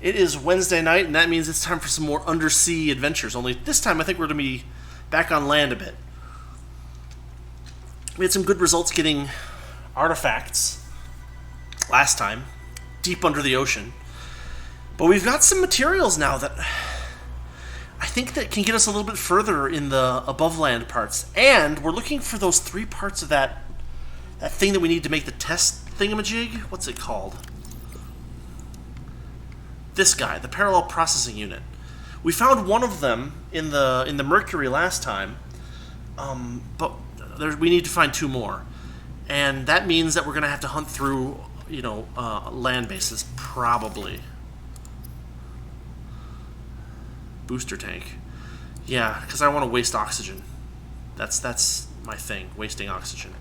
It is Wednesday night, and that means it's time for some more undersea adventures. Only this time, I think we're going to be back on land a bit. We had some good results getting artifacts last time, deep under the ocean. But we've got some materials now that I think that can get us a little bit further in the above land parts. And we're looking for those 3 parts of that thing that we need to make the test thingamajig. What's it called? This guy, the parallel processing unit. We found one of them in the Mercury last time, but we need to find 2 more. And that means that we're going to have to hunt through, land bases, probably. Booster tank. Yeah, because I want to waste oxygen. That's my thing, wasting oxygen.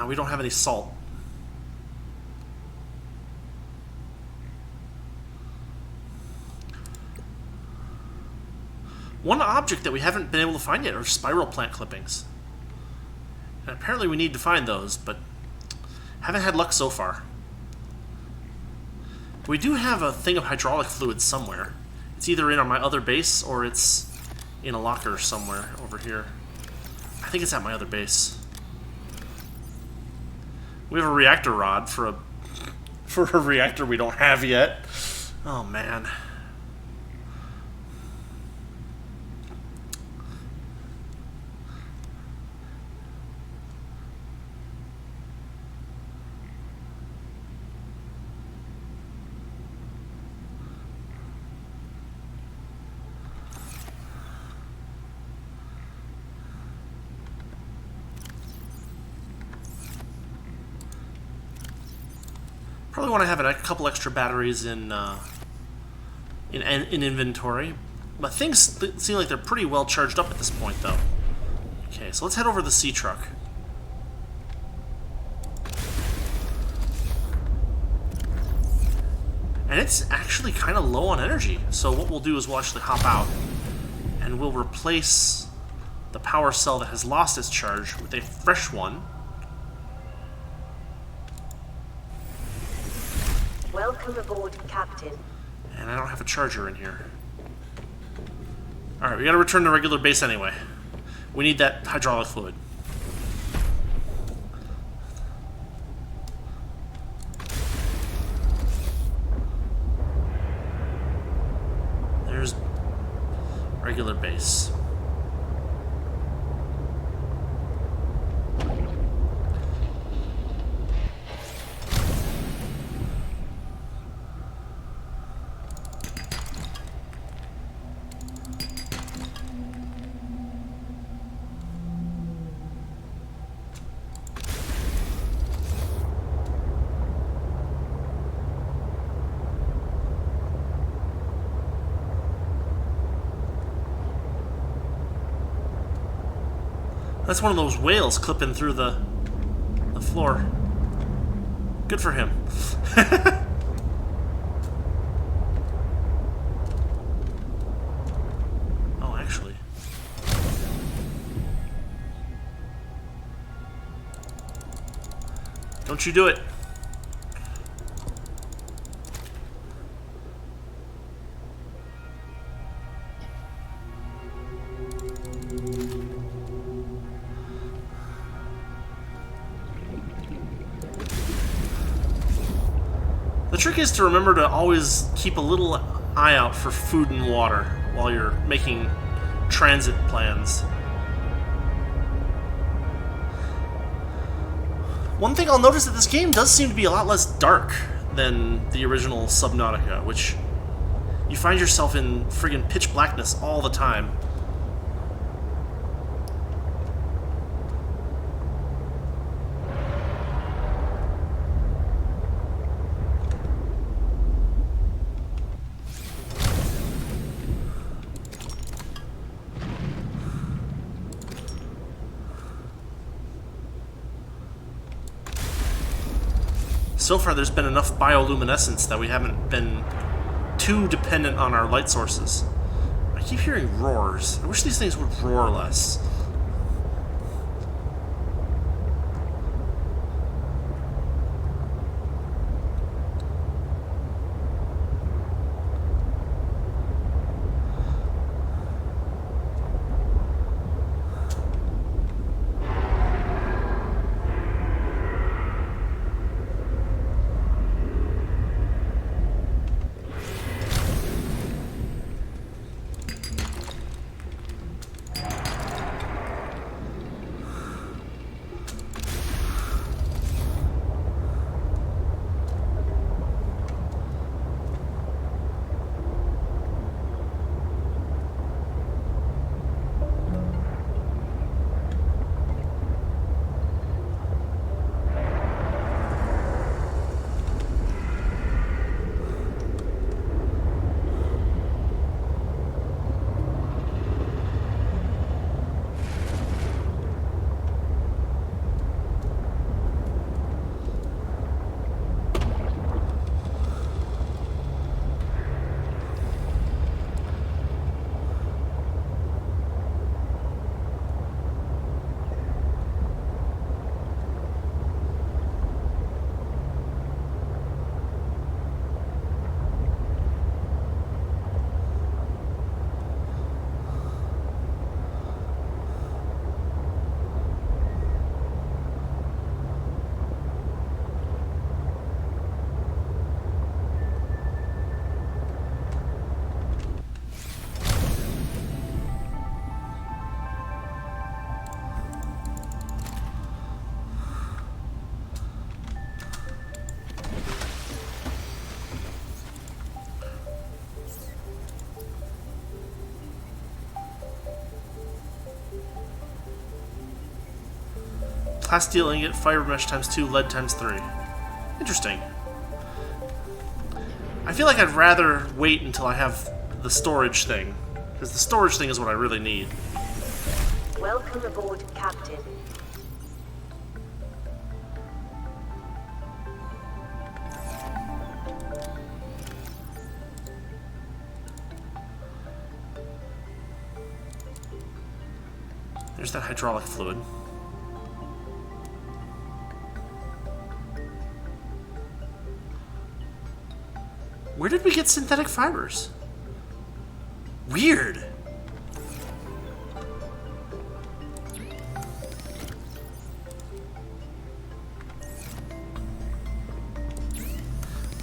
We don't have any salt. One object that we haven't been able to find yet are spiral plant clippings. And apparently we need to find those, but haven't had luck so far. We do have a thing of hydraulic fluid somewhere. It's either in on my other base or it's in a locker somewhere over here. I think it's at my other base. We have a reactor rod for a reactor we don't have yet. Oh man. Probably want to have a couple extra batteries in inventory, but things seem like they're pretty well charged up at this point, though. Okay, so let's head over to the sea truck. And it's actually kind of low on energy, so what we'll do is we'll actually hop out, and we'll replace the power cell that has lost its charge with a fresh one. Welcome aboard, Captain. And I don't have a charger in here. Alright, we gotta return to regular base anyway. We need that hydraulic fluid. There's regular base. That's one of those whales clipping through the floor. Good for him. Oh, actually. Don't you do it. The trick is to remember to always keep a little eye out for food and water while you're making transit plans. One thing I'll notice that this game does seem to be a lot less dark than the original Subnautica, which you find yourself in friggin' pitch blackness all the time. So far there's been enough bioluminescence that we haven't been too dependent on our light sources. I keep hearing roars. I wish these things would roar less. Glass steel ingot, fiber mesh times 2, lead times 3. Interesting. I feel like I'd rather wait until I have the storage thing, because the storage thing is what I really need. Welcome aboard, Captain. There's that hydraulic fluid. Where did we get synthetic fibers? Weird.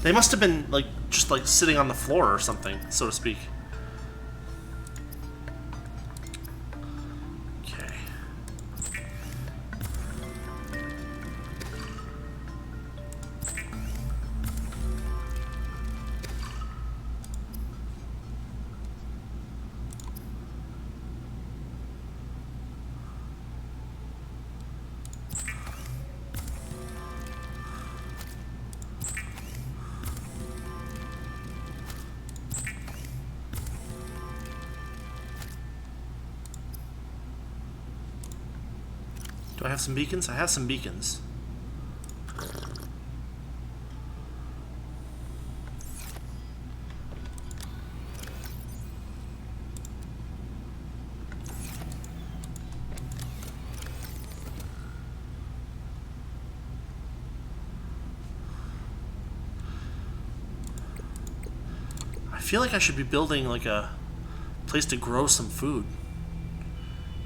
They must have been like just like sitting on the floor or something, so to speak. Okay. Do I have some beacons? I have some beacons. I feel like I should be building like a place to grow some food.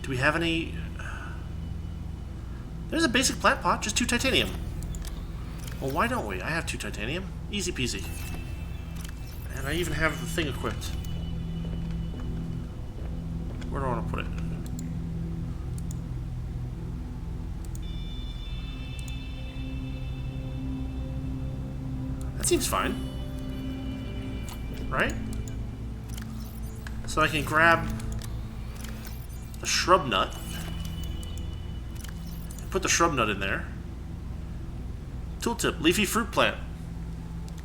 Do we have any... There's a basic plant pot, just 2 titanium. Well, why don't we? I have 2 titanium. Easy peasy. And I even have the thing equipped. Where do I want to put it? That seems fine. Right? So I can grab the shrub nut. Put the shrub nut in there. Tooltip, leafy fruit plant.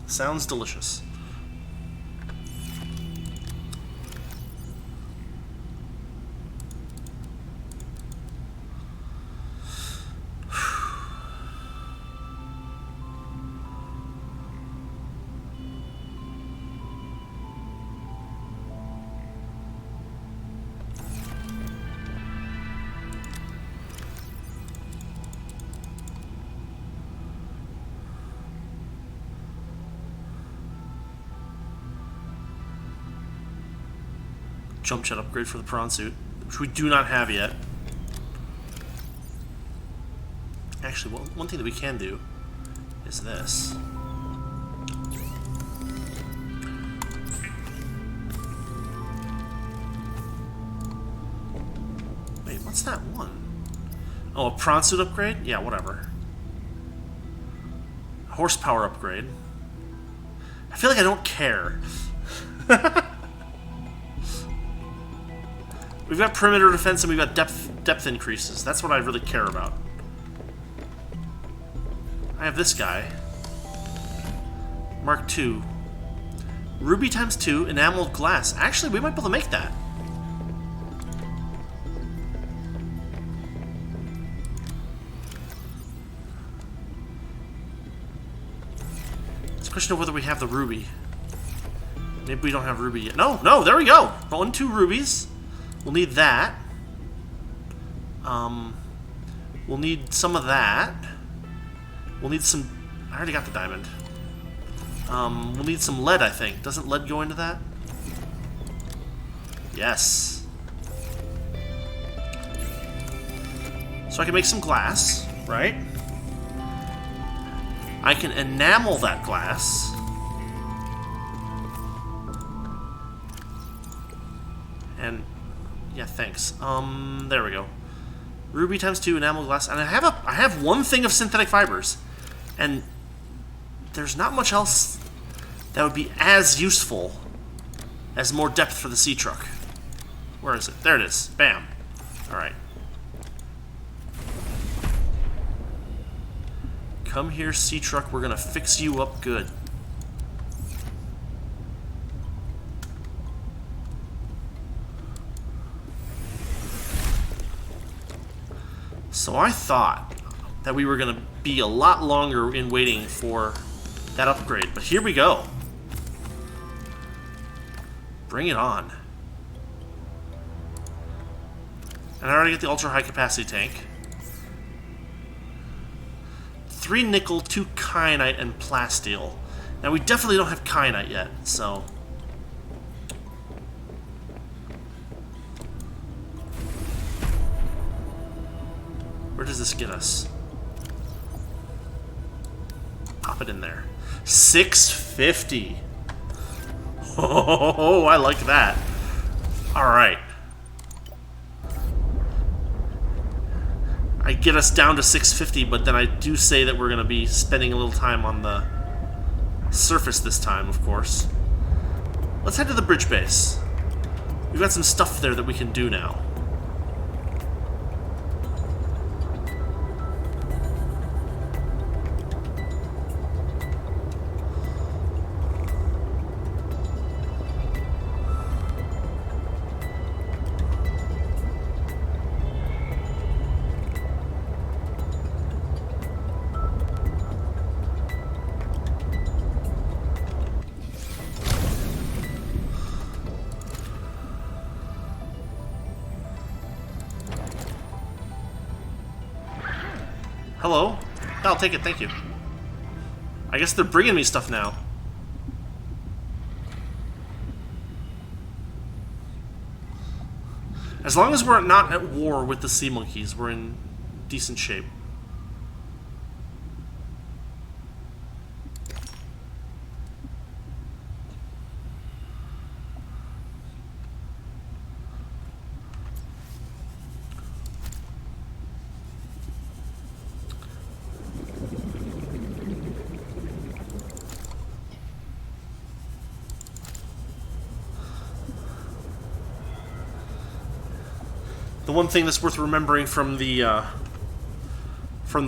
Sounds delicious. jump jet upgrade for the prawn suit, which we do not have yet. Actually, one thing that we can do is this. Wait, what's that one? Oh, a prawn suit upgrade? Yeah, whatever. Horsepower upgrade. I feel like I don't care. We've got perimeter defense and we've got depth increases. That's what I really care about. I have this guy. Mark II. Ruby ×2, enameled glass. Actually, we might be able to make that. It's a question of whether we have the ruby. Maybe we don't have ruby yet. No, no, there we go. 1, 2 rubies. We'll need that. We'll need some of that. We'll need some... I already got the diamond. We'll need some lead, I think. Doesn't lead go into that? Yes. So I can make some glass, right? I can enamel that glass. And... yeah, thanks. There we go. Ruby ×2, enamel glass, and I have one thing of synthetic fibers, and there's not much else that would be as useful as more depth for the sea truck. Where is it? There it is. Bam. All right. Come here, sea truck. We're gonna fix you up good. So I thought that we were going to be a lot longer in waiting for that upgrade, but here we go. Bring it on. And I already get the ultra high capacity tank. 3 nickel, 2 kyanite, and plasteel. Now we definitely don't have kyanite yet, so... where does this get us? Pop it in there. 650. Oh, I like that. All right. I get us down to 650, but then I do say that we're going to be spending a little time on the surface this time, of course. Let's head to the bridge base. We've got some stuff there that we can do now. Hello? I'll take it, thank you. I guess they're bringing me stuff now. As long as we're not at war with the sea monkeys, we're in decent shape. The one thing that's worth remembering from the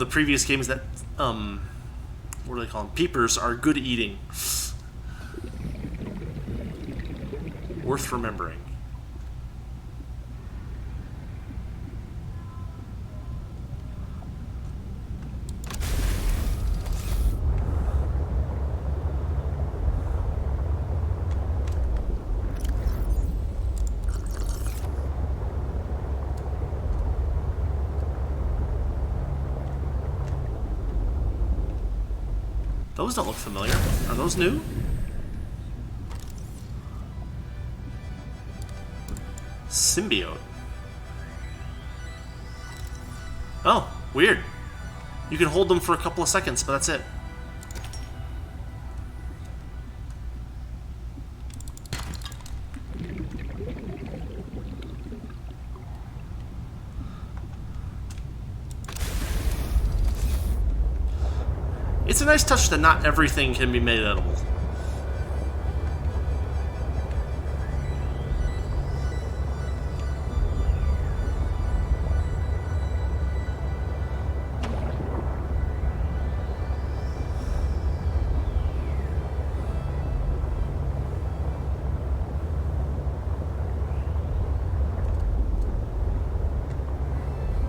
previous game is that what do they call them? Peepers are good eating. Worth remembering. Those don't look familiar. Are those new? Symbiote. Oh, weird. You can hold them for a couple of seconds, but that's it. It's a nice touch that not everything can be made edible.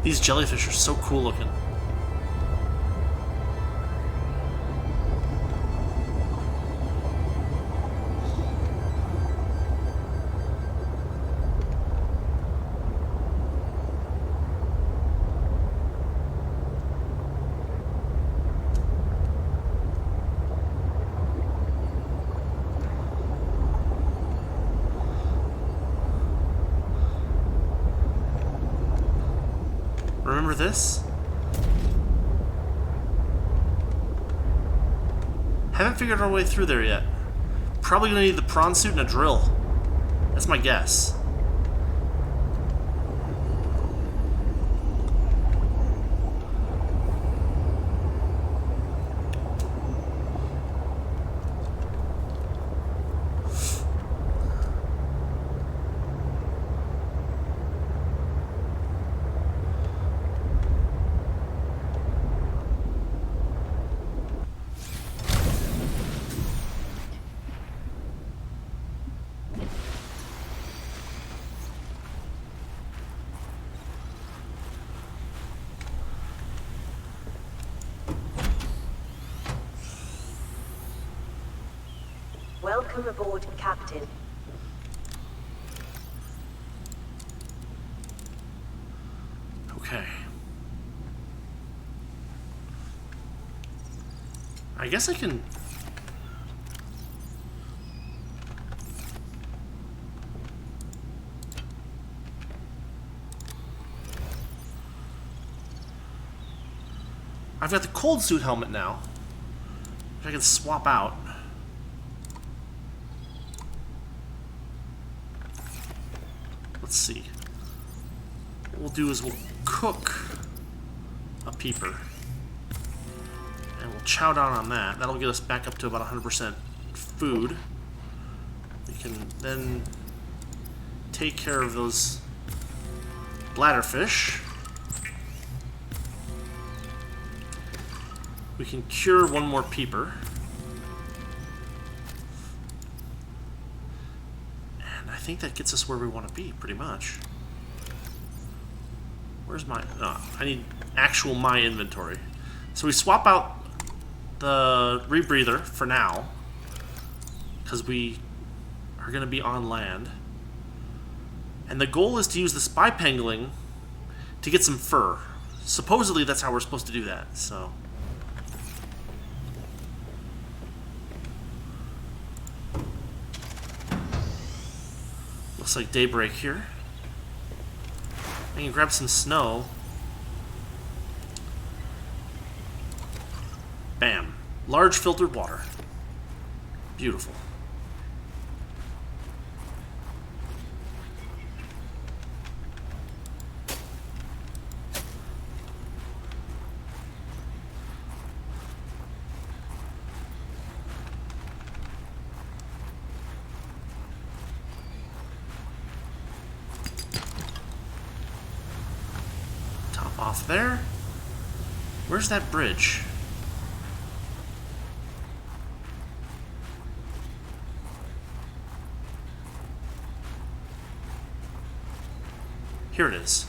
These jellyfish are so cool looking. Remember this? Haven't figured our way through there yet. Probably gonna need the prawn suit and a drill. That's my guess. Welcome aboard, Captain. Okay. I guess I can... I've got the cold suit helmet now, which I can swap out. Let's see. What we'll do is we'll cook a peeper. And we'll chow down on that. That'll get us back up to about 100% food. We can then take care of those bladderfish. We can cure one more peeper. And I think that gets us where we want to be, pretty much. Where's my... Oh, I need actual my inventory. So we swap out the rebreather for now, because we are going to be on land. And the goal is to use the spy pangolin to get some fur. Supposedly that's how we're supposed to do that, so... Looks like daybreak here. I can grab some snow. Bam. Large filtered water. Beautiful. Off there. Where's that bridge? Here it is.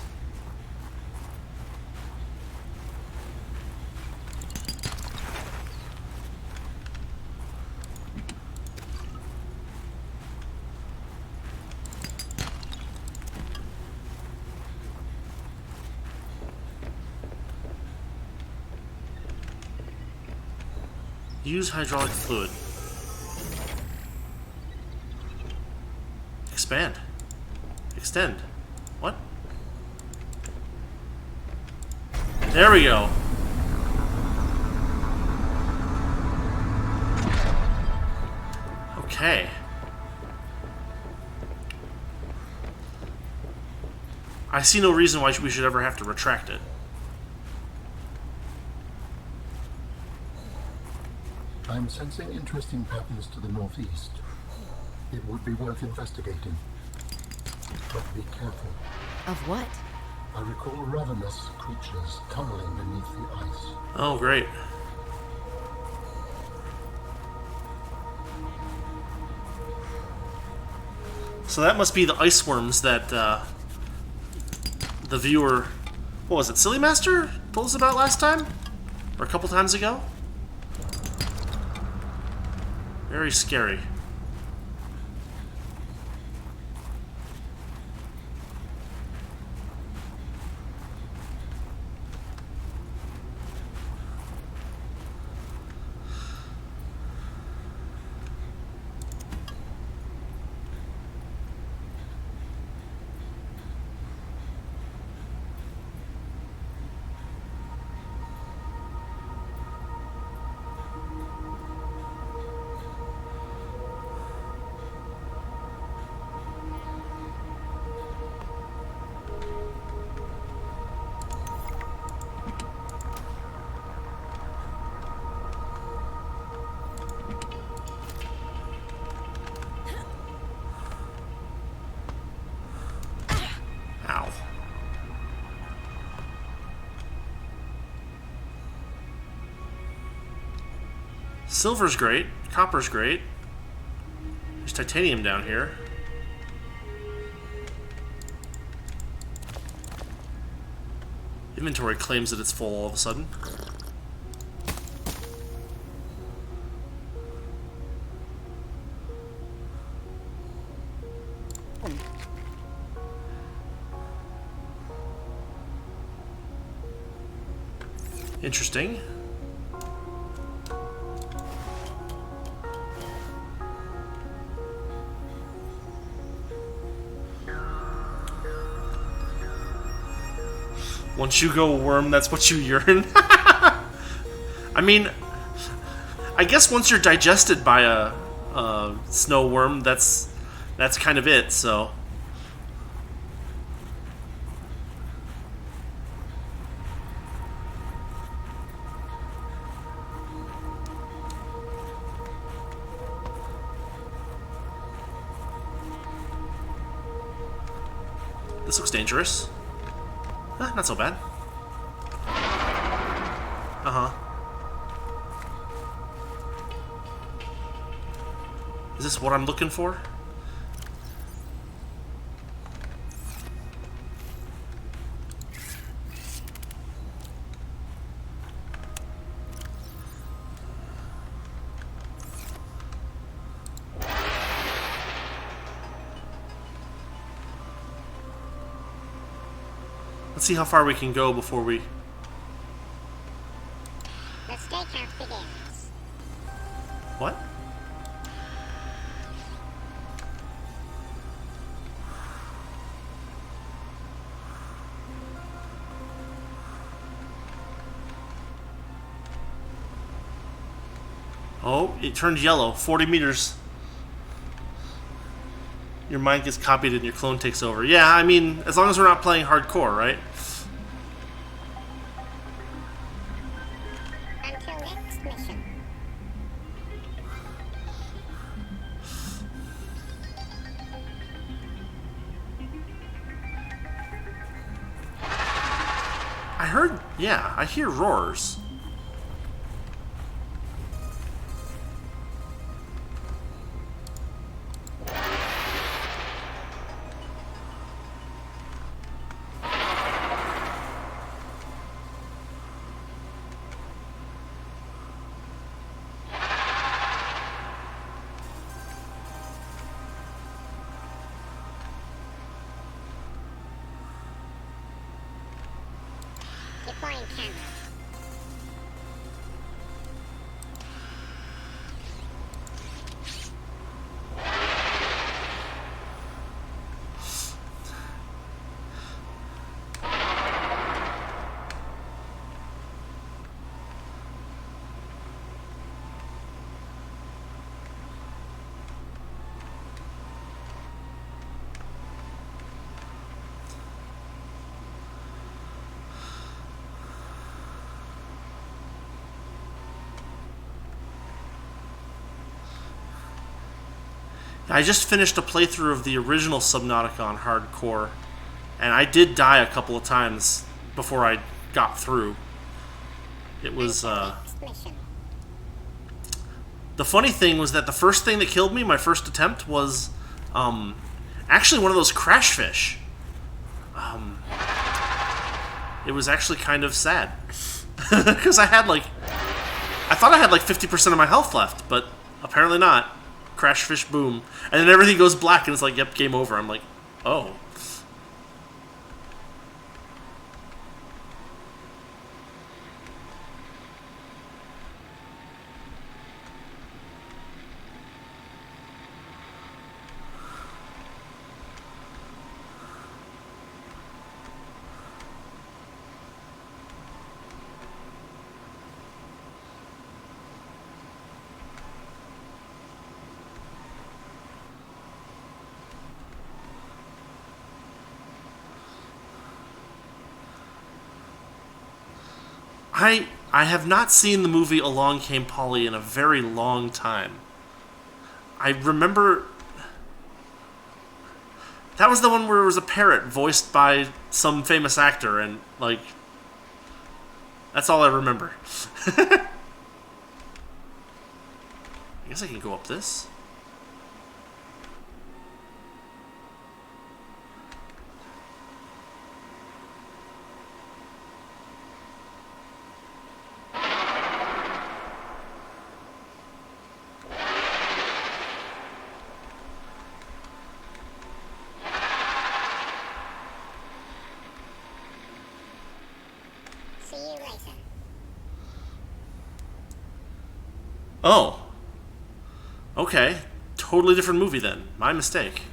Use hydraulic fluid. Expand. Extend. What? There we go. Okay. I see no reason why we should ever have to retract it. I'm sensing interesting patterns to the northeast. It would be worth investigating. But be careful. Of what? I recall ravenous creatures tunneling beneath the ice. Oh, great. So that must be the ice worms that the viewer, what was it, Silly Master told us about last time? Or a couple times ago? Very scary. Ow. Silver's great. Copper's great. There's titanium down here. Inventory claims that it's full all of a sudden. Interesting. Once you go worm, that's what you yearn. I mean, I guess once you're digested by a snow worm, that's kind of it. So. This looks dangerous. Not so bad. Uh-huh. Is this what I'm looking for? Let's see how far we can go before we... The stakeout begins. What? Oh, it turned yellow. 40 meters. Your mind gets copied and your clone takes over. Yeah, I mean, as long as we're not playing hardcore, right? Until next mission. I heard, yeah, I hear roars. Deploying camera. I just finished a playthrough of the original Subnautica on hardcore, and I did die a couple of times before I got through. It was, Next mission. the funny thing was that the first thing that killed me, my first attempt, was, actually one of those crash fish. It was actually kind of sad. Because I thought I had like 50% of my health left, but apparently not. Crash fish, boom. And then everything goes black and it's like, yep, game over. I'm like, oh. I have not seen the movie Along Came Polly in a very long time. I remember... That was the one where it was a parrot voiced by some famous actor, and, like... That's all I remember. I guess I can go up this. See you later. Oh. Okay. Totally different movie then. My mistake.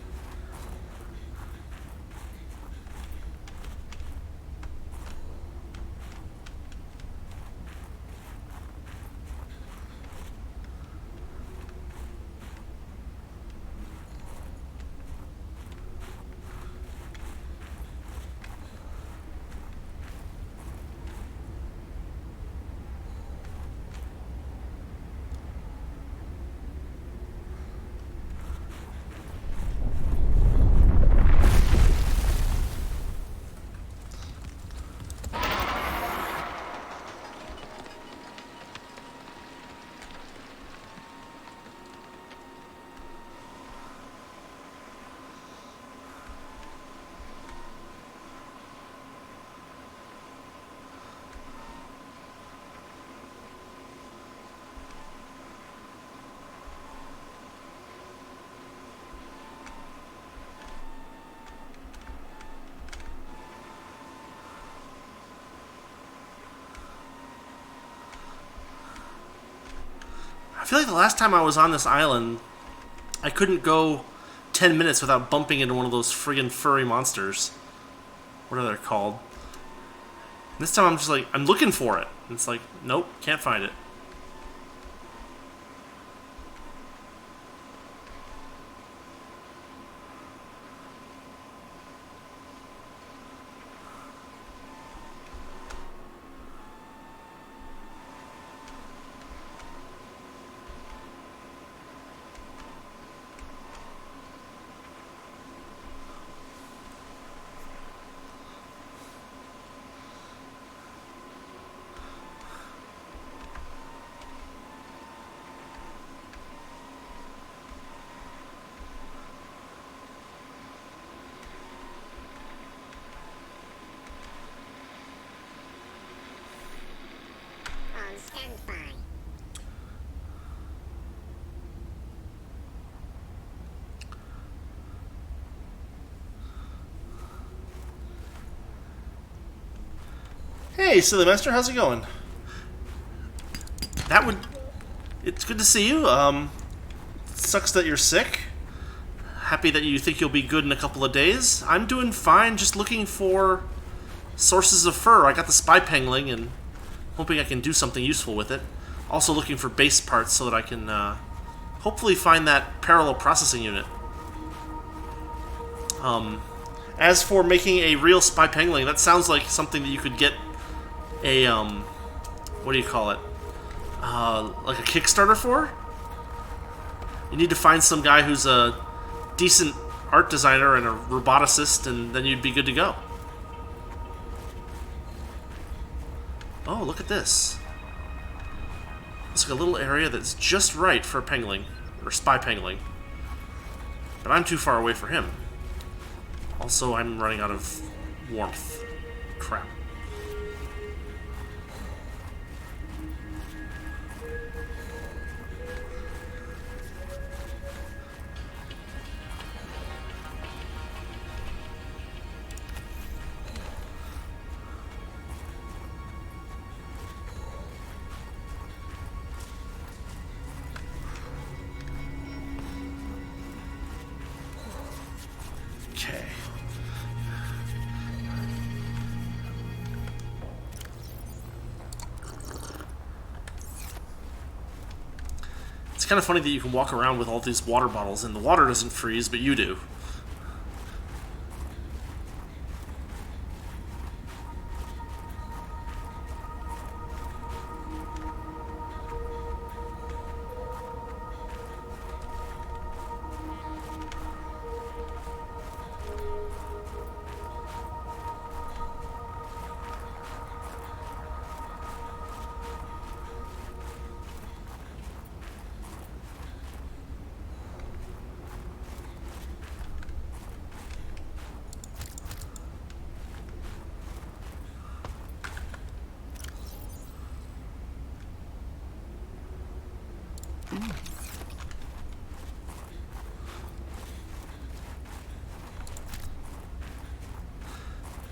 I feel like the last time I was on this island, I couldn't go 10 minutes without bumping into one of those friggin' furry monsters. What are they called? This time I'm just like, I'm looking for it. And it's like, nope, can't find it. On standby. Hey, Silly Master, how's it going? It's good to see you. Sucks that you're sick. Happy that you think you'll be good in a couple of days. I'm doing fine, just looking for sources of fur. I got the spy pangling and hoping I can do something useful with it. Also looking for base parts so that I can hopefully find that parallel processing unit. As for making a real spy pangling, that sounds like something that you could get a, what do you call it? Like a Kickstarter for? You need to find some guy who's a decent art designer and a roboticist, and then you'd be good to go. Oh, look at this. It's like a little area that's just right for pangling, or spy pangling. But I'm too far away for him. Also, I'm running out of warmth. Crap. Okay. It's kind of funny that you can walk around with all these water bottles and the water doesn't freeze, but you do.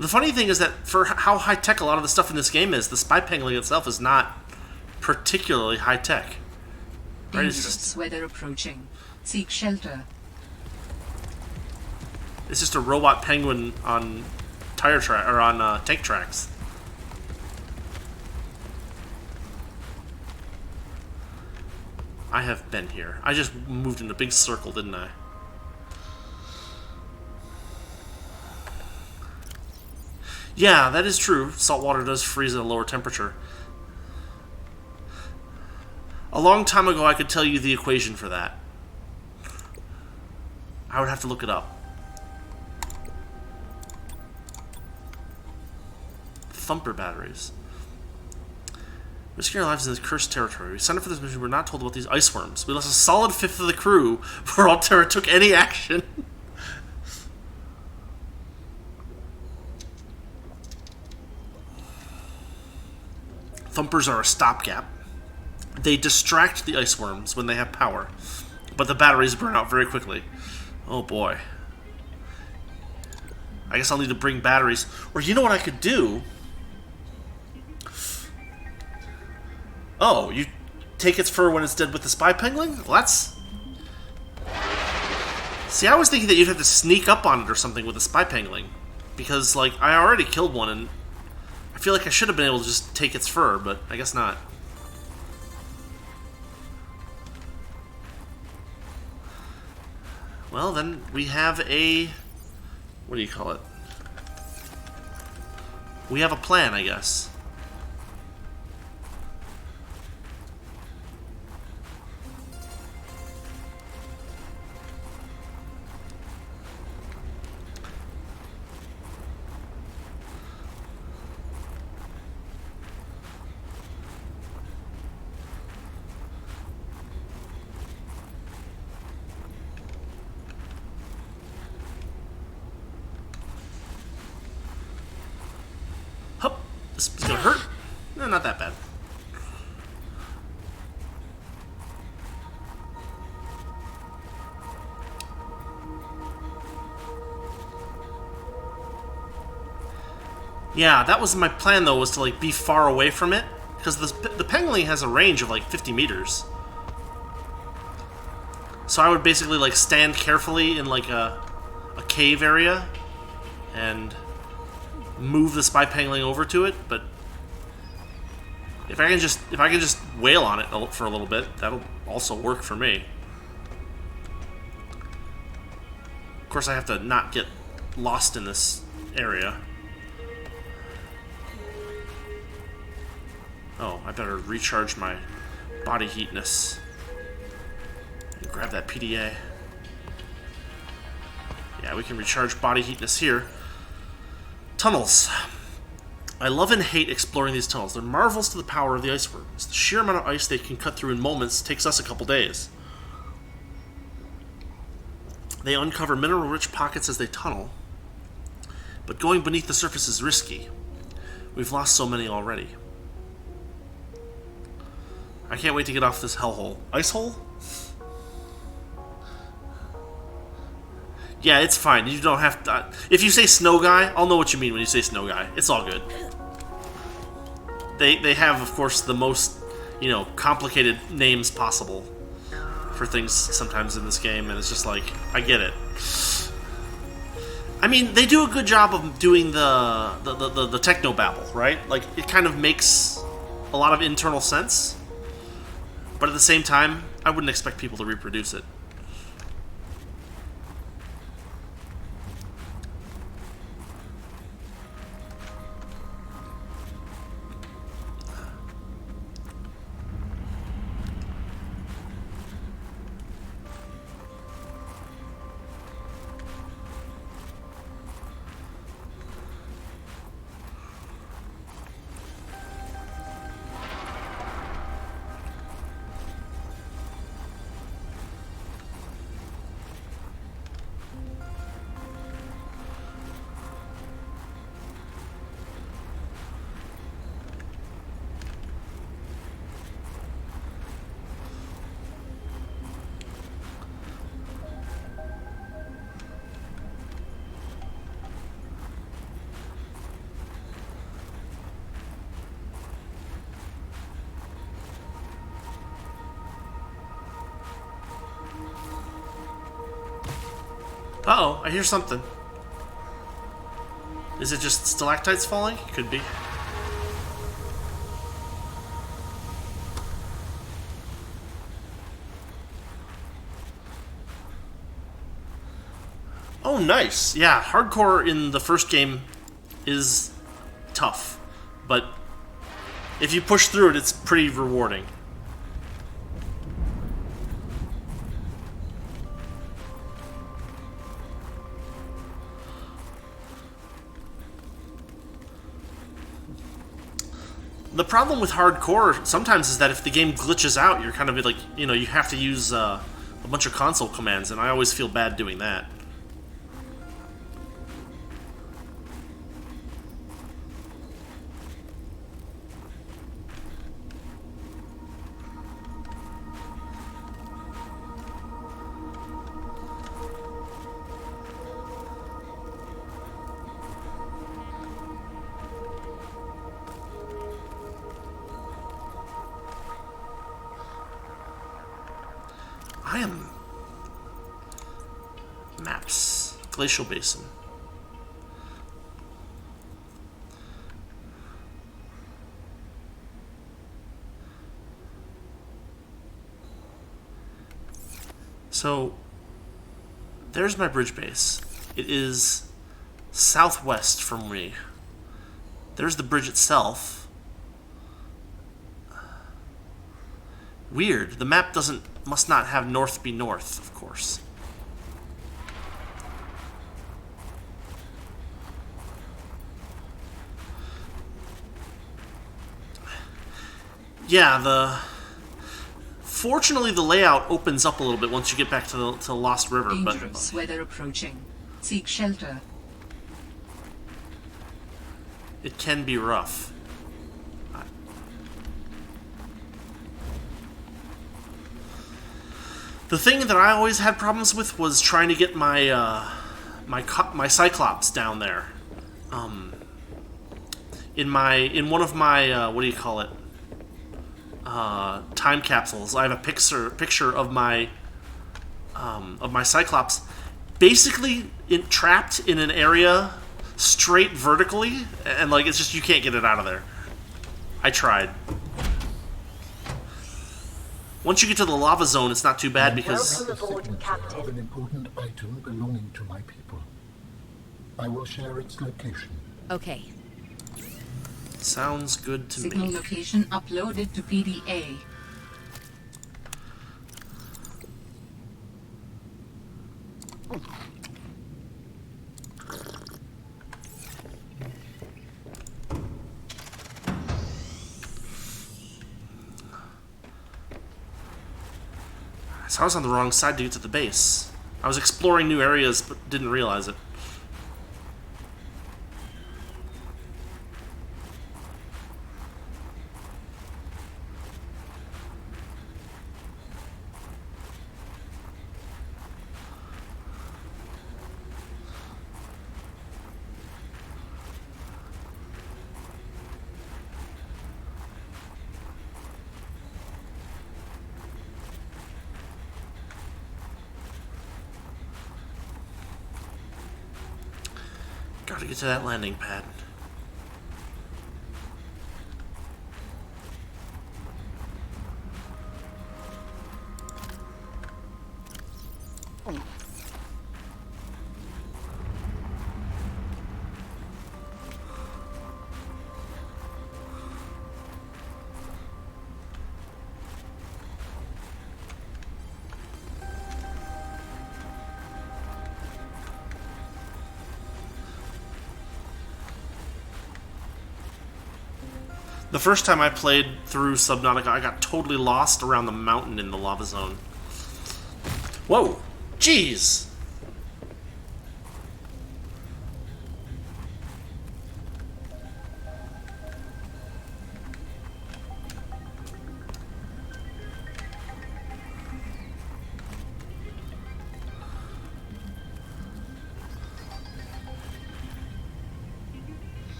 The funny thing is that for how high-tech a lot of the stuff in this game is, the spy pangling itself is not particularly high-tech. Right? It's Dangerous weather approaching. Seek shelter. just a robot penguin on tire track or on tank tracks. I have been here. I just moved in a big circle, didn't I? Yeah, that is true. Salt water does freeze at a lower temperature. A long time ago, I could tell you the equation for that. I would have to look it up. Thumper batteries. Risking our lives in this cursed territory. We signed up for this mission. We were not told about these ice worms. We lost a solid fifth of the crew before Alterra took any action. Thumpers are a stopgap. They distract the ice worms when they have power, but the batteries burn out very quickly. Oh boy. I guess I'll need to bring batteries. Or you know what I could do? Oh, you take its fur when it's dead with the spy pangling? Well, that's... See, I was thinking that you'd have to sneak up on it or something with the spy pangling. Because, like, I already killed one, and I feel like I should have been able to just take its fur, but I guess not. Well, then we have a... What do you call it? We have a plan, I guess. Hup! This is gonna hurt? No, not that bad. Yeah, that was my plan though, was to like be far away from it, because the pangolin has a range of like 50 meters. So I would basically like stand carefully in like a cave area and move the spy pangolin over to it, but if I can just wail on it for a little bit, that'll also work for me. Of course, I have to not get lost in this area. Oh, I better recharge my body heatness and grab that PDA. Yeah, we can recharge body heatness here. Tunnels. I love and hate exploring these tunnels. They're marvels to the power of the icebergs. The sheer amount of ice they can cut through in moments takes us a couple days. They uncover mineral-rich pockets as they tunnel, but going beneath the surface is risky. We've lost so many already. I can't wait to get off this hellhole. Ice hole? Yeah, it's fine. You don't have to... if you say snow guy, I'll know what you mean when you say snow guy. It's all good. They have, of course, the most, you know, complicated names possible for things sometimes in this game, and it's just like, I get it. I mean, they do a good job of doing the technobabble, right? Like, it kind of makes a lot of internal sense, but at the same time, I wouldn't expect people to reproduce it. Uh-oh, I hear something. Is it just stalactites falling? Could be. Oh, nice. Yeah, hardcore in the first game is tough, but if you push through it, it's pretty rewarding. The problem with hardcore sometimes is that if the game glitches out, you're kind of like, you know, you have to use a bunch of console commands, and I always feel bad doing that. I am... Maps. Glacial Basin. So, there's my bridge base. It is southwest from me. There's the bridge itself. Weird. The map must not have north be north, of course. Yeah, fortunately the layout opens up a little bit once you get back to Lost River. Dangerous weather approaching. Seek shelter. It can be rough. The thing that I always had problems with was trying to get my my Cyclops down there. In one of my what do you call it? Time capsules. I have a picture of my Cyclops, basically trapped in an area straight vertically, and like it's just you can't get it out of there. I tried. Once you get to the lava zone, it's not too bad because... Welcome aboard, Captain. Of an important item belonging to my people. I will share its location. Okay. Sounds good to Signal me. location uploaded to PDA. So I was on the wrong side to get to the base. I was exploring new areas, but didn't realize it. Gotta get to that landing pad. The first time I played through Subnautica, I got totally lost around the mountain in the lava zone. Whoa! Jeez!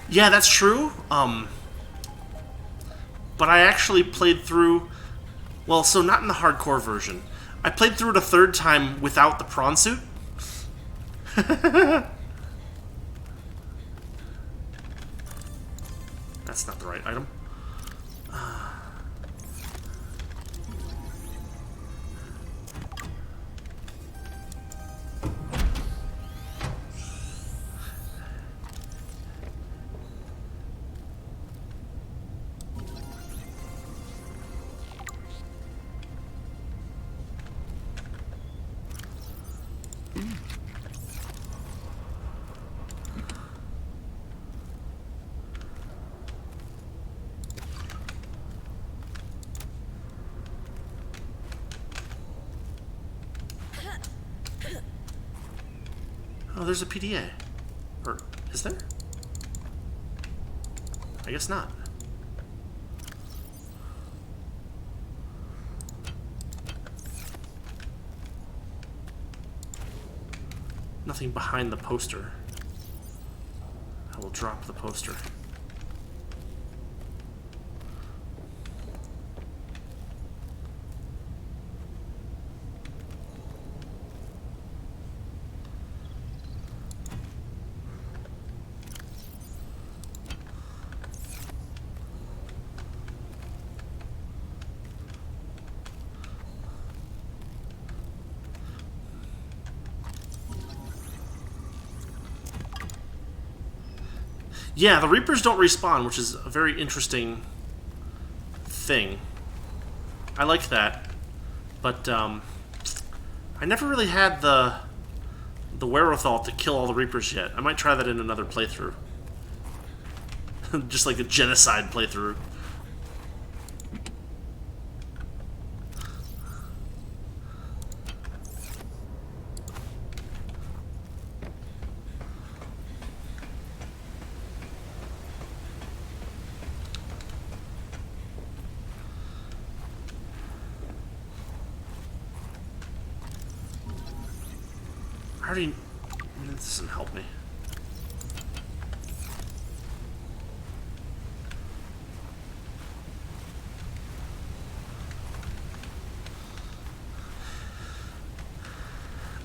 Yeah, that's true. But I actually played through... Well, so not in the hardcore version. I played through it a third time without the prawn suit. That's not the right item. Oh, there's a PDA. Or, is there? I guess not. Nothing behind the poster. I will drop the poster. Yeah, the Reapers don't respawn, which is a very interesting thing. I like that. But, I never really had the wherewithal to kill all the Reapers yet. I might try that in another playthrough. Just like a genocide playthrough. I already... This doesn't help me.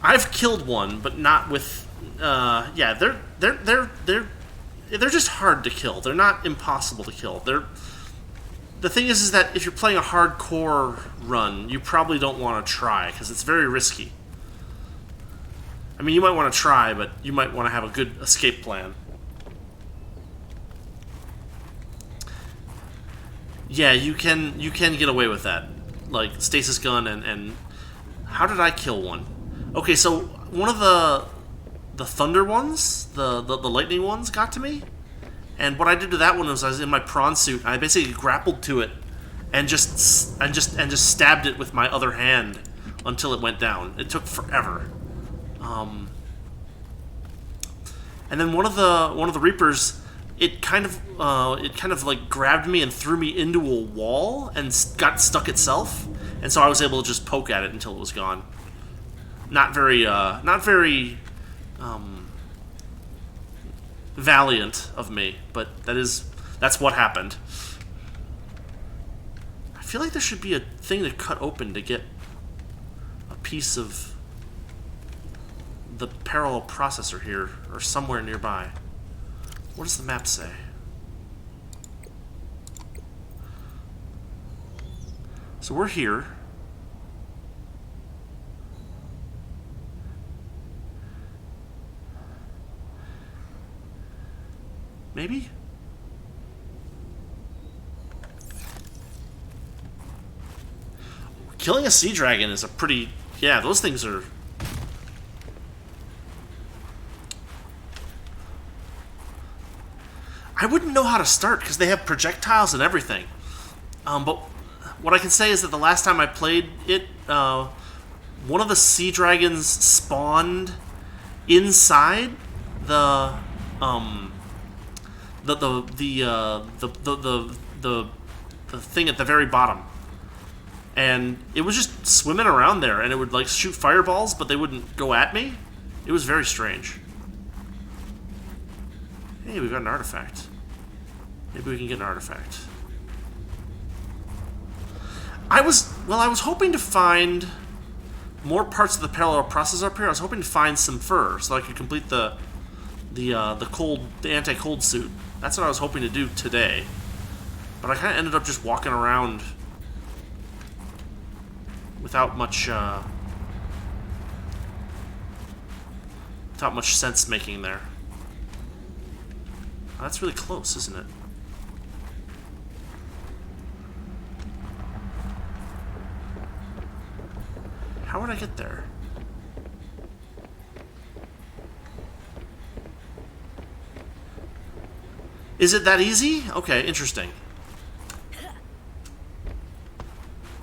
I've killed one, but not with... yeah, they're just hard to kill. They're not impossible to kill. The thing is that if you're playing a hardcore run, you probably don't want to try, because it's very risky. I mean, you might want to try, but you might want to have a good escape plan. Yeah, you can get away with that. Like, stasis gun and... How did I kill one? Okay, so one of the thunder ones, the lightning ones, got to me. And what I did to that one was I was in my prawn suit. I basically grappled to it and just stabbed it with my other hand until it went down. It took forever. And then one of the Reapers, it kind of like grabbed me and threw me into a wall and got stuck itself, and so I was able to just poke at it until it was gone. Not very valiant of me, but that's what happened. I feel like there should be a thing to cut open to get a piece of the parallel processor here, or somewhere nearby. What does the map say? So we're here. Maybe? Killing a sea dragon is a pretty... Yeah, those things are... I wouldn't know how to start because they have projectiles and everything. But what I can say is that the last time I played it, one of the sea dragons spawned inside the thing at the very bottom, and it was just swimming around there, and it would like shoot fireballs, but they wouldn't go at me. It was very strange. Hey, we got an artifact. Maybe we can get an artifact. I was hoping to find more parts of the parallel processor up here. I was hoping to find some fur so I could complete the anti-cold suit. That's what I was hoping to do today. But I kind of ended up just walking around without much sense making there. Oh, that's really close, isn't it? How would I get there? Is it that easy? Okay, interesting.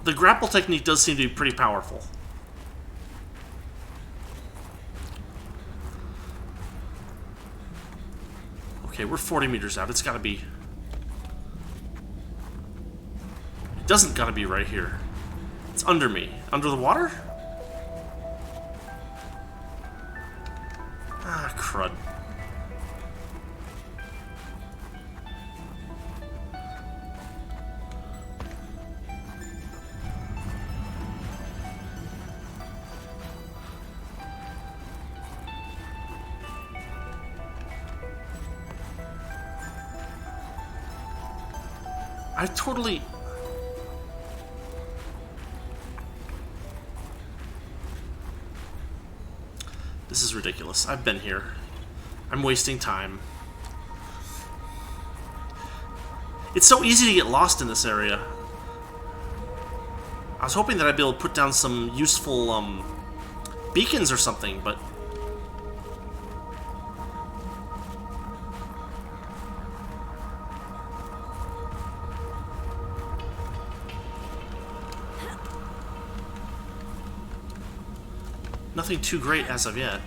The grapple technique does seem to be pretty powerful. Okay, we're 40 meters out. It's gotta be... It doesn't gotta be right here. It's under me. Under the water? Ah, crud. I totally... This is ridiculous. I've been here. I'm wasting time. It's so easy to get lost in this area. I was hoping that I'd be able to put down some useful beacons or something, but... Nothing too great as of yet.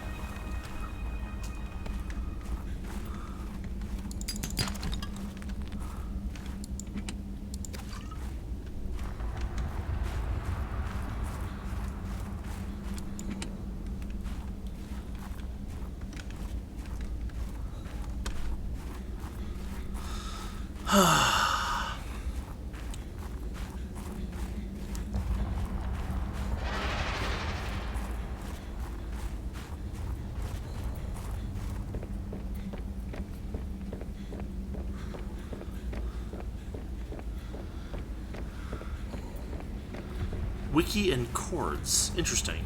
Wiki and chords. Interesting.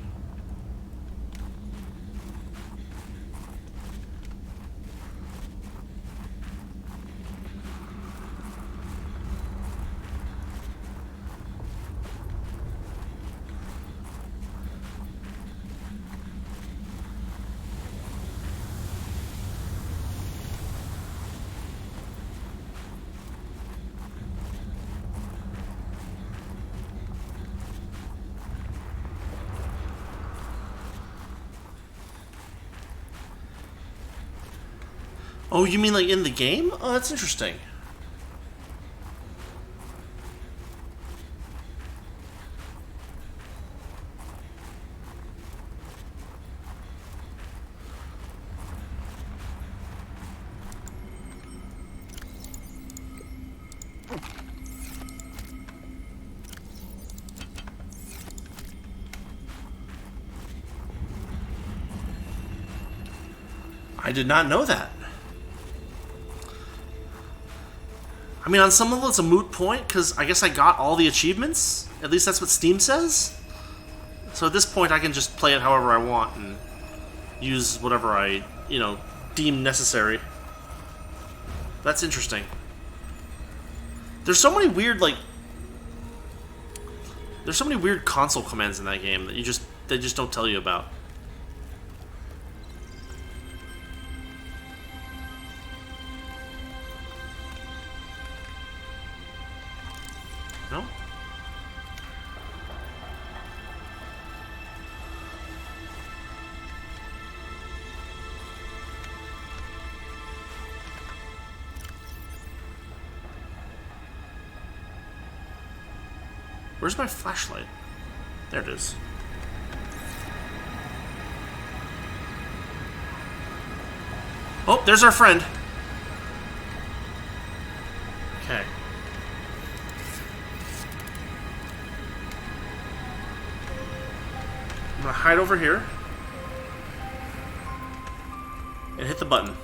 Oh, you mean like in the game? Oh, that's interesting. I did not know that. I mean, on some level, it's a moot point, because I guess I got all the achievements. At least that's what Steam says. So at this point, I can just play it however I want and use whatever I, deem necessary. That's interesting. There's so many weird, there's so many weird console commands in that game that they just don't tell you about. No? Where's my flashlight? There it is. Oh, there's our friend. Okay. I'm gonna hide over here and hit the button.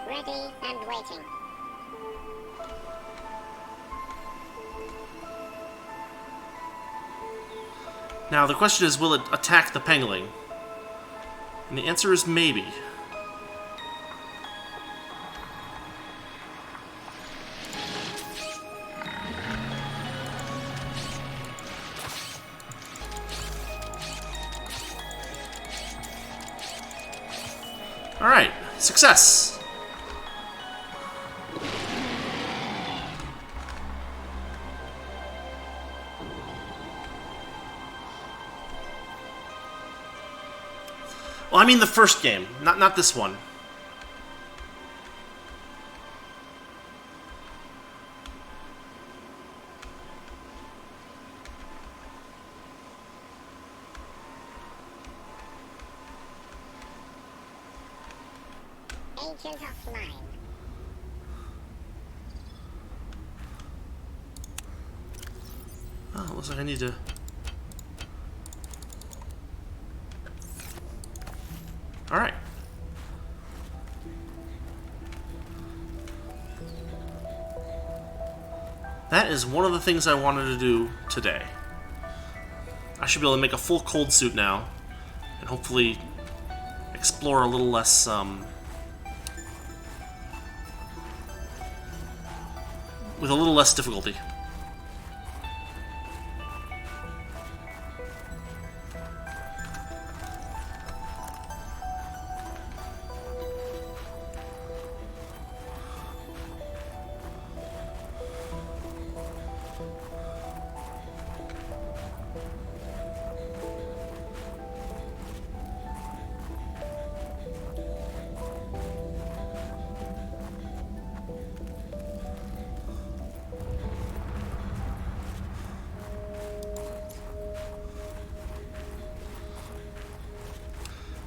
Ready and waiting. Now the question is, will it attack the pangolin? And the answer is maybe. Alright, success! Well, I mean the first game, not this one. Agent offline. Oh, looks like I need to... Alright. That is one of the things I wanted to do today. I should be able to make a full cold suit now, and hopefully explore a little less, with a little less difficulty.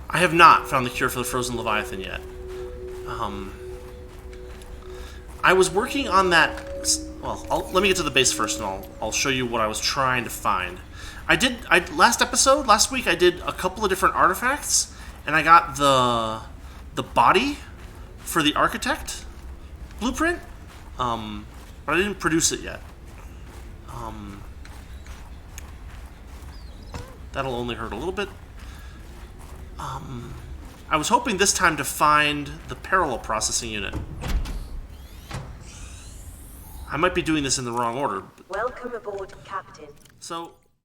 I have not found the cure for the frozen Leviathan yet. I was working on that... Well, let me get to the base first, and I'll show you what I was trying to find. Last week, I did a couple of different artifacts, and I got the body for the architect blueprint, but I didn't produce it yet. That'll only hurt a little bit. I was hoping this time to find the parallel processing unit. I might be doing this in the wrong order. Welcome aboard, Captain. So...